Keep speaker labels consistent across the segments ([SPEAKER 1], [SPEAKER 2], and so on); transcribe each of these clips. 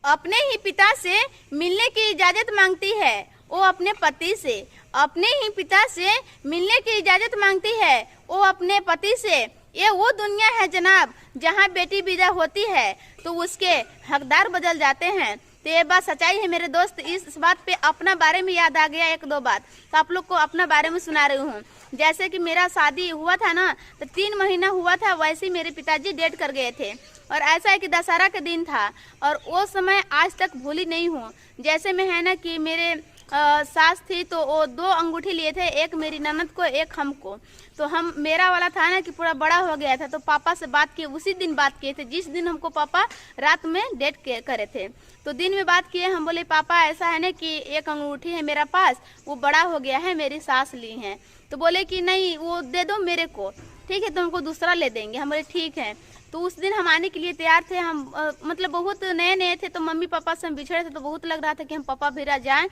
[SPEAKER 1] अपने ही पिता से मिलने की इजाजत मांगती है वो अपने पति से। अपने ही पिता से मिलने की इजाजत मांगती है वो अपने पति से। ये वो दुनिया है जनाब जहाँ बेटी विदा होती है तो उसके हकदार बदल जाते हैं। तो ये बात सच्चाई है मेरे दोस्त। इस बात पे अपना बारे में याद आ गया एक दो बात, तो आप लोग को अपना बारे में सुना रही हूँ। जैसे कि मेरा शादी हुआ था ना, तो 3 महीना हुआ था, वैसे ही मेरे पिताजी डेट कर गए थे। और ऐसा है कि दशहरा का दिन था और वो समय आज तक भूली नहीं हूँ। जैसे में है ना कि मेरे सास थी तो वो 2 अंगूठी लिए थे, एक मेरी ननद को एक हमको। तो हम मेरा वाला था ना कि पूरा बड़ा हो गया था, तो पापा से बात किए, उसी दिन बात किए थे जिस दिन हमको पापा रात में डेट करे थे। तो दिन में बात किए, हम बोले पापा ऐसा है ना कि एक अंगूठी है मेरा पास, वो बड़ा हो गया है, मेरी सास ली है। तो बोले कि नहीं वो दे दो मेरे को, ठीक है तो हमको दूसरा ले देंगे। हम बोले ठीक है। तो उस दिन हम आने के लिए तैयार थे। हम मतलब बहुत नए नए थे, तो मम्मी पापा से हम बिछड़े थे, तो बहुत लग रहा था कि हम पापा भिरा जाएं।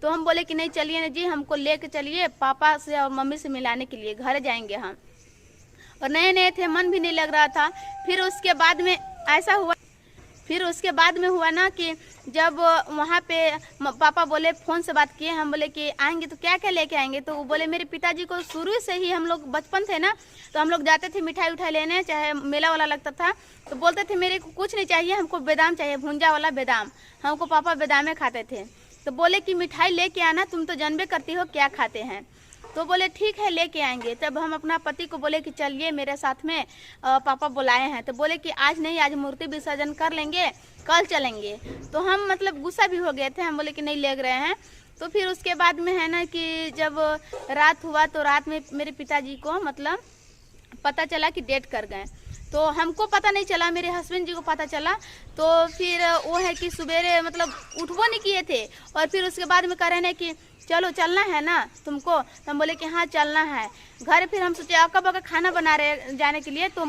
[SPEAKER 1] तो हम बोले कि नहीं चलिए ना जी, हमको लेके चलिए पापा से और मम्मी से मिलाने के लिए, घर जाएंगे हम। और नए नए थे, मन भी नहीं लग रहा था। फिर उसके बाद में ऐसा हुआ, फिर उसके बाद में हुआ ना कि जब वहाँ पे पापा बोले, फ़ोन से बात किए, हम बोले कि आएंगे तो क्या क्या लेके आएंगे। तो वो बोले मेरे पिताजी को शुरू से ही, हम लोग बचपन थे ना तो हम लोग जाते थे मिठाई उठाई लेने, चाहे मेला वाला लगता था तो बोलते थे मेरे को कुछ नहीं चाहिए, हमको बादाम चाहिए, भुंजा वाला बादाम। हमको पापा बादामे खाते थे। तो बोले कि मिठाई लेके आना, तुम तो जानबे करती हो क्या खाते हैं। तो बोले ठीक है लेके आएंगे। तब हम अपना पति को बोले कि चलिए मेरे साथ में, पापा बुलाए हैं। तो बोले कि आज नहीं, आज मूर्ति विसर्जन कर लेंगे, कल चलेंगे। तो हम मतलब गुस्सा भी हो गए थे, हम बोले कि नहीं ले रहे हैं। तो फिर उसके बाद में है ना कि जब रात हुआ तो रात में मेरे पिताजी को मतलब पता चला कि डेट कर गए। तो हमको पता नहीं चला, मेरे हस्बैंड जी को पता चला। तो फिर वो है कि सवेरे मतलब उठबो नहीं किए थे। और फिर उसके बाद में कह रहे हैं कि चलो चलना है ना तुमको। तो हम बोले कि हाँ चलना है। घर फिर हम सोचे अक्का बक्का खाना बना रहे जाने के लिए, तो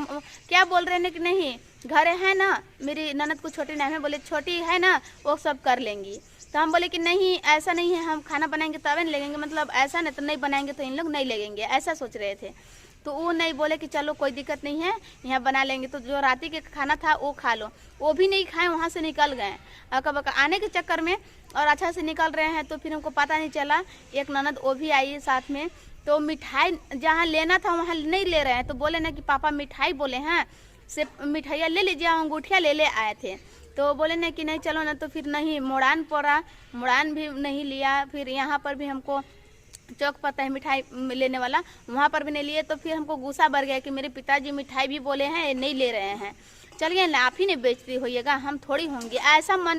[SPEAKER 1] क्या बोल रहे हैं कि नहीं घर है ना, मेरी ननद को छोटी नाम है, बोले छोटी है ना वो सब कर लेंगी। तो हम बोले कि नहीं ऐसा नहीं है, हम खाना बनाएंगे तभी नहीं लगेंगे, मतलब ऐसा नहीं तो नहीं बनाएंगे तो इन लोग नहीं लगेंगे, ऐसा सोच रहे थे। तो वो नहीं, बोले कि चलो कोई दिक्कत नहीं है, यहाँ बना लेंगे। तो जो रात के खाना था वो खा लो, वो भी नहीं खाए, वहाँ से निकल गए अक्का बक्का आने के चक्कर में, और अच्छा से निकल रहे हैं। तो फिर हमको पता नहीं चला, एक ननद वो भी आई साथ में। तो मिठाई जहाँ लेना था वहाँ नहीं ले रहे हैं। तो बोले ना कि पापा मिठाई बोले हैं, से मिठाइयाँ ले लीजिए, अंगूठियाँ ले आए थे। तो बोले ना कि नहीं चलो ना। तो फिर नहीं, मोड़ान पड़ा, मोड़ान भी नहीं लिया। फिर यहाँ पर भी हमको चौक पता है मिठाई लेने वाला, वहाँ पर भी नहीं लिए। तो फिर हमको गुस्सा बढ़ गया कि मेरे पिताजी मिठाई भी बोले हैं नहीं ले रहे हैं। चलिए ना, आप ही ने बेचती होइएगा, हम थोड़ी होंगे, ऐसा मन